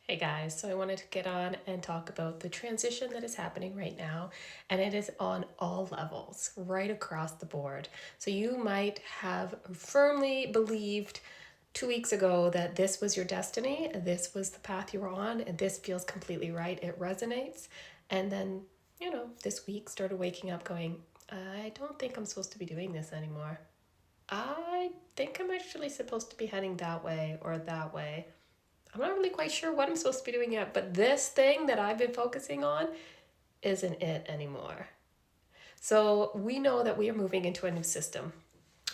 Hey guys, so I wanted to get on and talk about the transition that is happening right now, and it is on all levels, right across the board. So you might have firmly believed 2 weeks ago that this was your destiny, this was the path you were on, and this feels completely right. It resonates. And then, this week started waking up going, I don't think I'm supposed to be doing this anymore. I think I'm actually supposed to be heading that way or that way. I'm not really quite sure what I'm supposed to be doing yet, but this thing that I've been focusing on isn't it anymore. So we know that we are moving into a new system.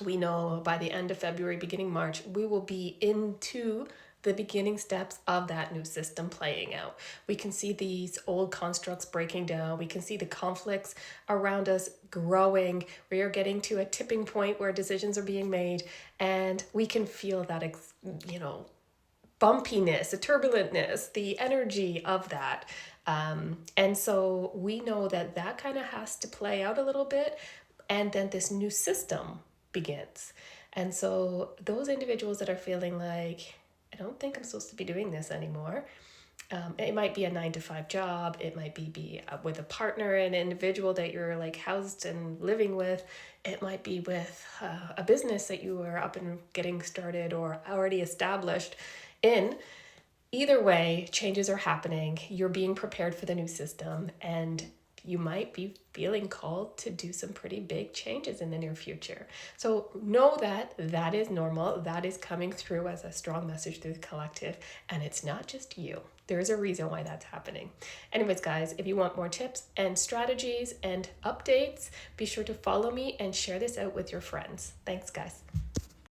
We know by the end of February, beginning March, we will be into the beginning steps of that new system playing out. We can see these old constructs breaking down. We can see the conflicts around us growing. We are getting to a tipping point where decisions are being made, and we can feel that, bumpiness, the turbulentness, the energy of that. And so we know that that kind of has to play out a little bit. And then this new system begins. And so those individuals that are feeling like, I don't think I'm supposed to be doing this anymore. It might be a 9 to 5 job. It might be with a partner, an individual that you're like housed and living with. It might be with a business that you are up and getting started or already established in. Either way, changes are happening. You're being prepared for the new system, and you might be feeling called to do some pretty big changes in the near future. So know that that is normal. That is coming through as a strong message through the collective, and it's not just you. There's a reason why that's happening. Anyways, guys, if you want more tips and strategies and updates, be sure to follow me and share this out with your friends. Thanks, guys.